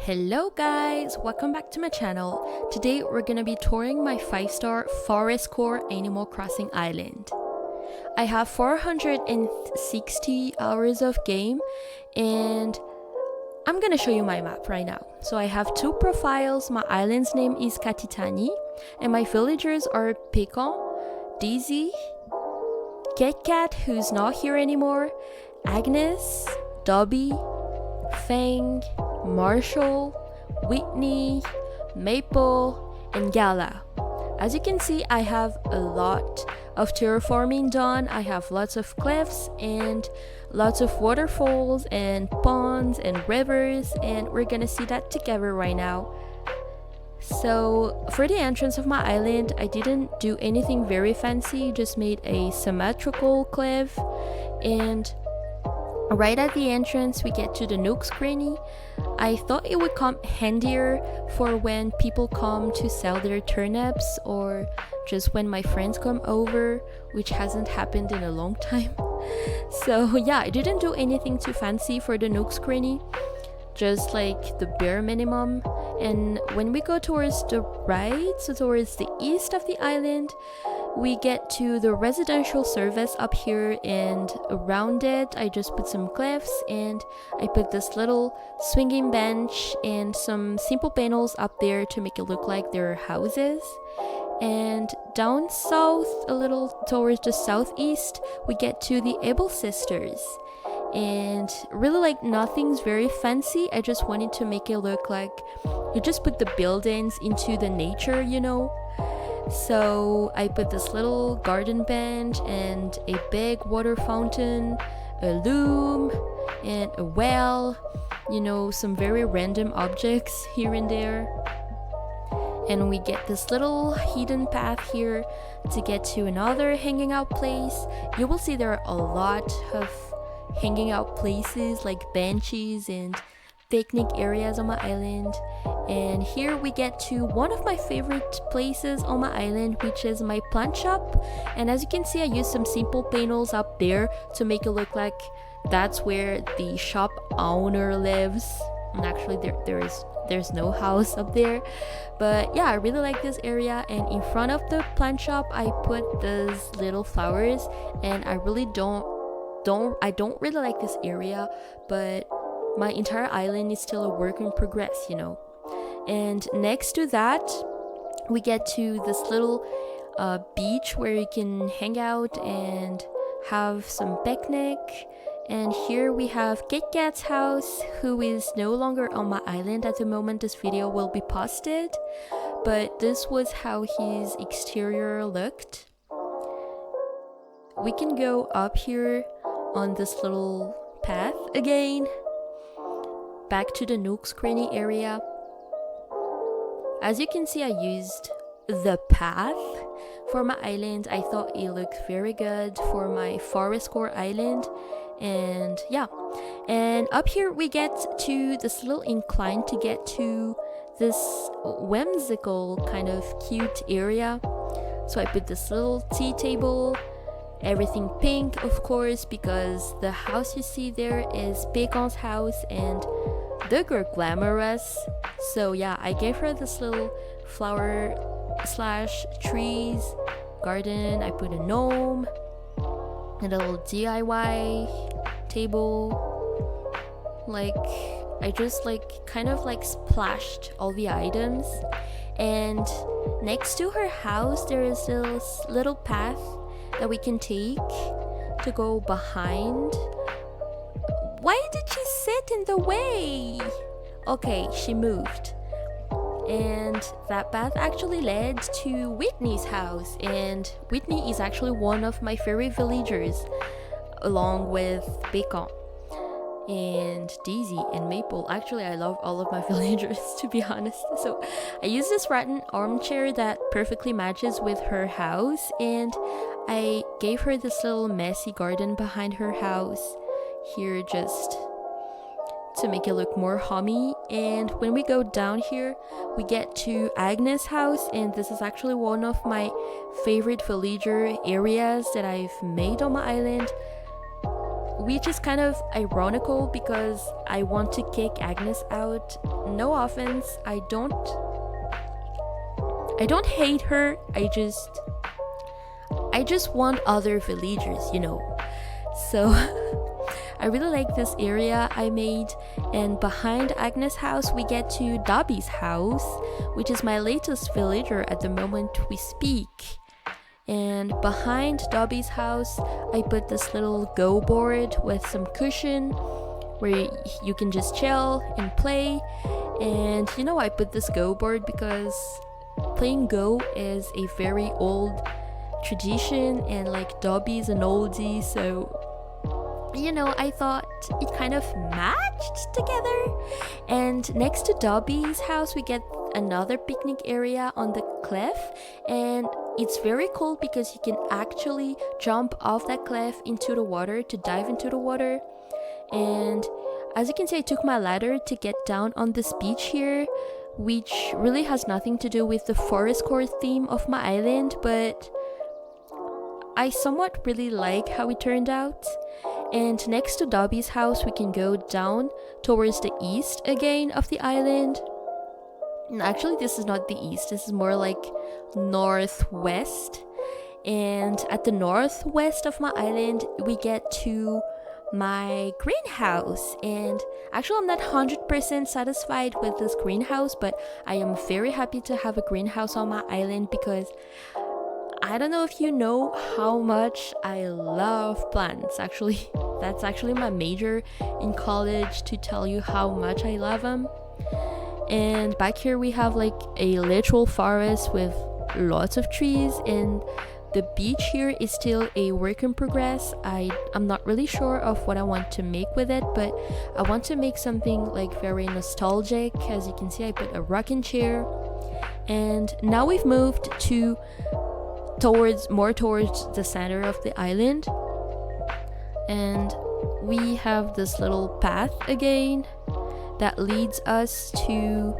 Hello guys, welcome back to my channel. Today we're gonna be touring my 5-star forestcore Animal Crossing island. I have 460 hours of game and I'm gonna show you my map right now. So I have two profiles. My island's name is Katitani and my villagers are Pecan, Daisy, Cat who's not here anymore, Agnes, Dobby, Fang, Marshall, Whitney, Maple, and Gala. As you can see, I have a lot of terraforming done. I have lots of cliffs and lots of waterfalls and ponds and rivers, and we're gonna see that together right now. So for the entrance of my island, I didn't do anything very fancy, just made a symmetrical cliff, and right at the entrance we get to the Nook's Cranny. I thought it would come handier for when people come to sell their turnips or just when my friends come over, which hasn't happened in a long time. So yeah, I didn't do anything too fancy for the Nook's Cranny, just like the bare minimum. And when we go towards the right, so towards the east of the island, we get to the residential service up here, and around it I just put some cliffs and I put this little swinging bench and some simple panels up there to make it look like they're houses. And down south, a little towards the southeast, we get to the Able Sisters. And really, like, nothing's very fancy. I just wanted to make it look like you just put the buildings into the nature, you know. So I put this little garden bench and a big water fountain, a loom, and a well, you know, some very random objects here and there. And we get this little hidden path here to get to another hanging out place. You will see there are a lot of hanging out places like benches and picnic areas on my island. And here we get to one of my favorite places on my island, which is my plant shop. And as you can see, I used some simple panels up there to make it look like that's where the shop owner lives. And actually there's no house up there, but yeah, I really like this area. And in front of the plant shop I put these little flowers, and I really don't really like this area, but my entire island is still a work in progress, you know. And next to that we get to this little beach where you can hang out and have some picnic. And here we have Cat's house, who is no longer on my island at the moment this video will be posted, but this was how his exterior looked. We can go up here on this little path again, back to the Nook's Cranny area. As you can see, I used the path for my island. I thought it looked very good for my forestcore island. And yeah, and up here we get to this little incline to get to this whimsical kind of cute area. So I put this little tea table, everything pink of course, because the house you see there is Pecan's house and the girl Glamorous. So yeah, I gave her this little flower slash trees garden. I put a gnome and a little DIY table. Like, I just like kind of like splashed all the items. And next to her house there is this little path that we can take to go behind. Why did she sit in the way? Okay, she moved. And that path actually led to Whitney's house, and Whitney is actually one of my favorite villagers, along with Bacon and Daisy and Maple. Actually, I love all of my villagers, to be honest. So I use this rattan armchair that perfectly matches with her house, and I gave her this little messy garden behind her house here just to make it look more homey. And when we go down here we get to Agnes House, and this is actually one of my favorite villager areas that I've made on my island. which is kind of ironical because I want to kick Agnes out. No offense, I don't hate her. I just want other villagers, you know. So I really like this area I made, and behind Agnes' house we get to Dobby's house, which is my latest villager at the moment we speak. And behind Dobby's house I put this little Go board with some cushion where you can just chill and play. And you know, I put this Go board because playing Go is a very old tradition, and like Dobby's an oldie, so you know, I thought it kind of matched together. And next to Dobby's house we get another picnic area on the cliff, and it's very cool because you can actually jump off that cliff into the water to dive into the water. And as you can see, I took my ladder to get down on this beach here, which really has nothing to do with the forestcore theme of my island, but I somewhat really like how it turned out. And next to Dobby's house we can go down towards the east again of the island. And actually this is not the east, this is more like northwest. And at the northwest of my island we get to my greenhouse. And actually I'm not 100% satisfied with this greenhouse, but I am very happy to have a greenhouse on my island because I don't know if you know how much I love plants. Actually, that's actually my major in college, to tell you how much I love them. And back here we have like a literal forest with lots of trees, and the beach here is still a work in progress. I'm not really sure of what I want to make with it, but I want to make something like very nostalgic. As you can see, I put a rocking chair. And now we've moved more towards the center of the island, and we have this little path again that leads us to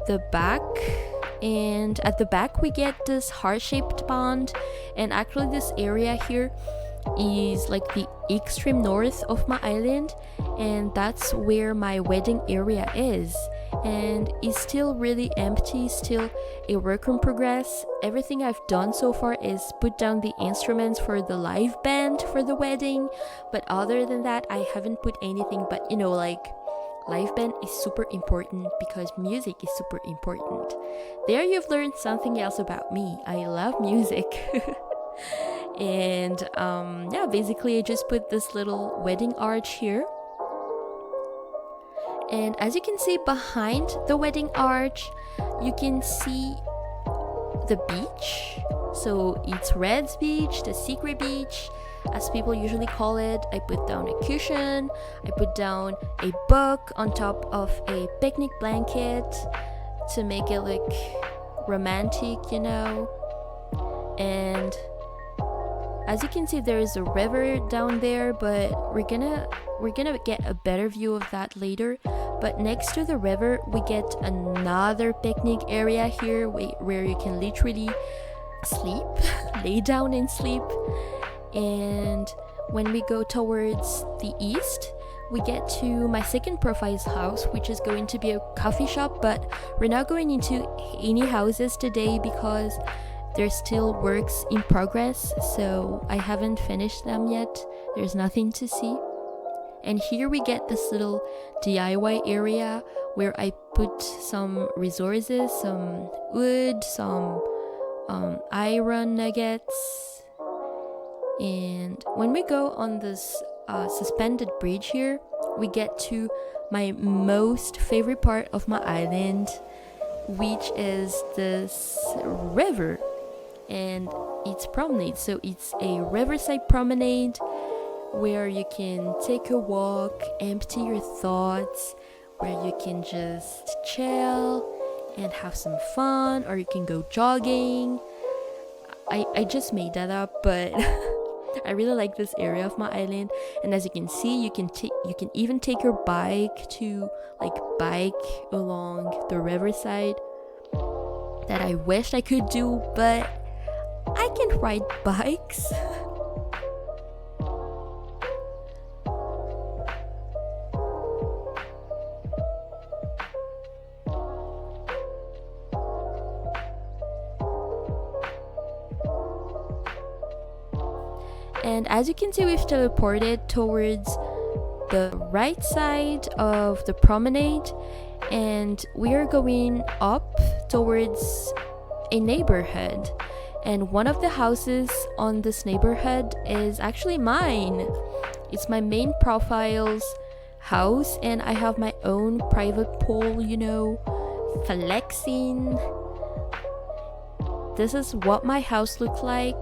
the back. And at the back we get this heart-shaped pond, and actually this area here is like the extreme north of my island, and that's where my wedding area is, and it's still really empty, still a work in progress. Everything I've done so far is put down the instruments for the live band for the wedding, but other than that I haven't put anything. But you know, like, live band is super important because music is super important. There you've learned something else about me. I love music. And yeah, basically I just put this little wedding arch here. And as you can see behind the wedding arch, you can see the beach. So it's Red's Beach, the secret beach, as people usually call it. I put down a cushion, I put down a book on top of a picnic blanket to make it look romantic, you know. And as you can see, there is a river down there, but we're gonna get a better view of that later. But next to the river we get another picnic area here where you can literally sleep, lay down and sleep. And when we go towards the east, we get to my second profile's house, which is going to be a coffee shop, but we're not going into any houses today because there's still works in progress, so I haven't finished them yet. There's nothing to see. And here we get this little DIY area where I put some resources, some wood, some iron nuggets. And when we go on this suspended bridge here, we get to my most favorite part of my island, which is this river. And it's promenade, so it's a Riverside Promenade where you can take a walk, empty your thoughts, where you can just chill and have some fun, or you can go jogging. I just made that up, but I really like this area of my island. And as you can see, you can even take your bike to bike along the riverside. That I wished I could do, but I can't ride bikes. And as you can see, we've teleported towards the right side of the promenade, and we are going up towards a neighborhood. And one of the houses on this neighborhood is actually mine. It's my main profile's house, and I have my own private pool, you know, flexing. This is what my house looks like.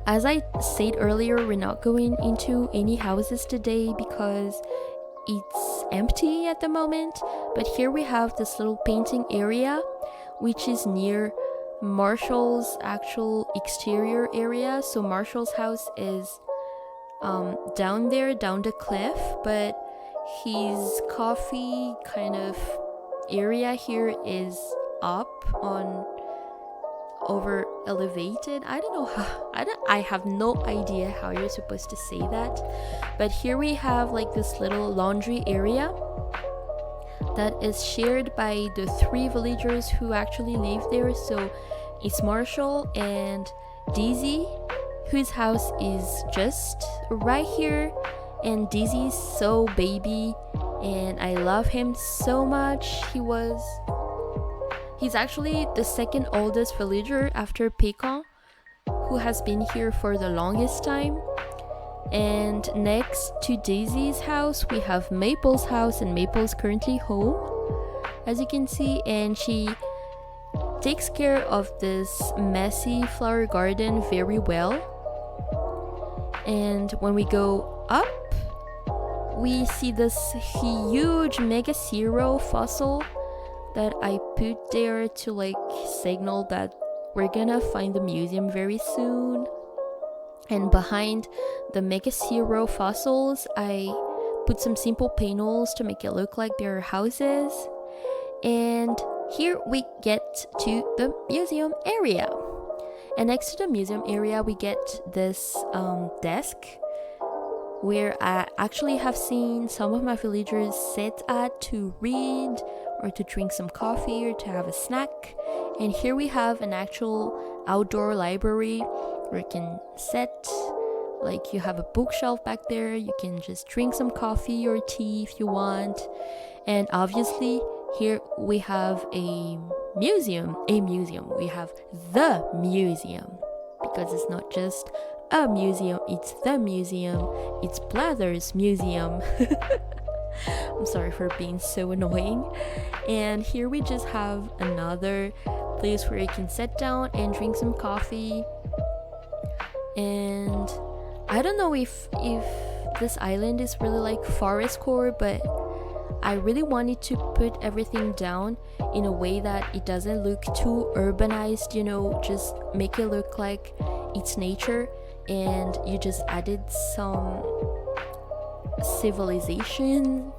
As I said earlier, we're not going into any houses today because it's empty at the moment. But here we have this little painting area, which is near Marshall's actual exterior area. So Marshall's house is down there, down the cliff, but his coffee kind of area here is up on over elevated. I don't know how, I have no idea how you're supposed to say that, but here we have like this little laundry area that is shared by the 3 villagers who actually live there. So it's Marshall and Daisy, whose house is just right here, and Daisy's so baby and I love him so much. He's actually the second oldest villager after Pécan, who has been here for the longest time. And next to Daisy's house, we have Maple's house, and Maple's currently home, as you can see, and she takes care of this messy flower garden very well. And when we go up, we see this huge Mega Zero fossil that I put there to like signal that we're gonna find the museum very soon. And behind the Mega Zero fossils, I put some simple panels to make it look like there are houses. And here we get to the museum area. And next to the museum area, we get this desk where I actually have seen some of my villagers sit at to read or to drink some coffee or to have a snack. And here we have an actual outdoor library where you can sit, like you have a bookshelf back there, you can just drink some coffee or tea if you want. And obviously here we have a museum. We have the museum, because it's not just a museum, it's the museum. It's Blather's museum. I'm sorry for being so annoying. And here we just have another place where you can sit down and drink some coffee. And I don't know if this island is really like forestcore, but I really wanted to put everything down in a way that it doesn't look too urbanized, you know, just make it look like it's nature, and you just added some civilization,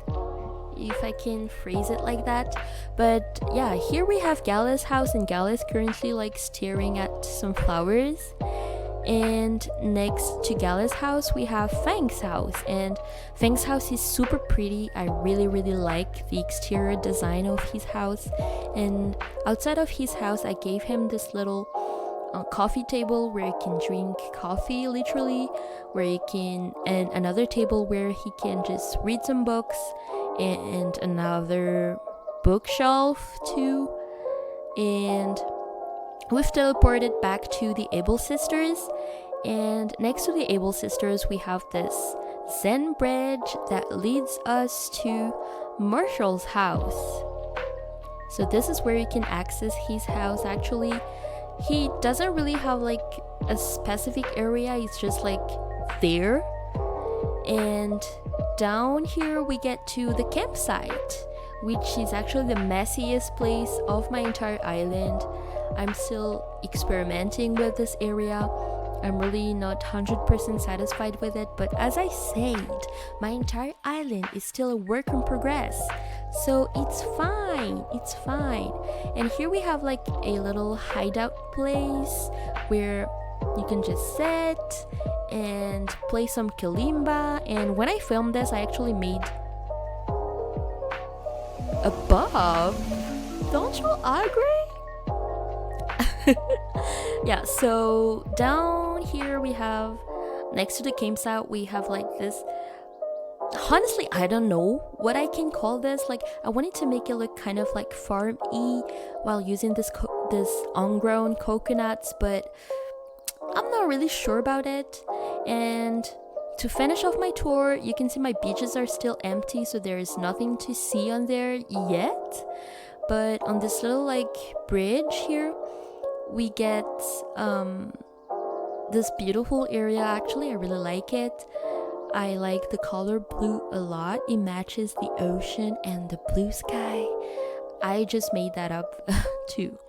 if I can phrase it like that. But yeah, here we have Gala's house, and Gala is currently like staring at some flowers. And next to Gala's house, we have Fangs House, and Fangs House is super pretty. I really like the exterior design of his house. And outside of his house, I gave him this little coffee table where he can drink coffee, literally, where he can, and another table where he can just read some books, and another bookshelf too. And we've teleported back to the Able Sisters, and next to the Able Sisters we have this Zen bridge that leads us to Marshall's house. So this is where you can access his house. Actually, he doesn't really have like a specific area, it's just like there. And down here we get to the campsite, which is actually the messiest place of my entire island. I'm still experimenting with this area. I'm really not 100% satisfied with it, but as I said, my entire island is still a work in progress, so it's fine. And here we have like a little hideout place where you can just sit and play some kalimba. And when I filmed this, I actually made a bob. Don't you agree? Yeah, so down here we have next to the campsite we have like this. Honestly, I don't know what I can call this. Like, I wanted to make it look kind of like farm-y while using this ungrown coconuts, but I'm not really sure about it. And to finish off my tour, you can see my beaches are still empty, so there is nothing to see on there yet. But on this little like bridge here, we get this beautiful area. Actually, I really like it. I like the color blue a lot. It matches the ocean and the blue sky. I just made that up too.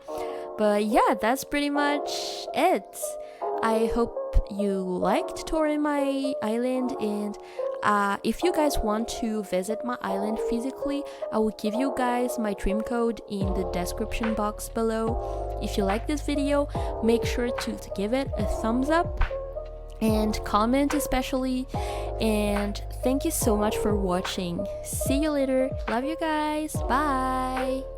But yeah, that's pretty much it. I hope you liked touring my island, and if you guys want to visit my island physically, I will give you guys my dream code in the description box below. If you like this video, make sure to give it a thumbs up and comment especially, and thank you so much for watching. See you later. Love you guys. Bye.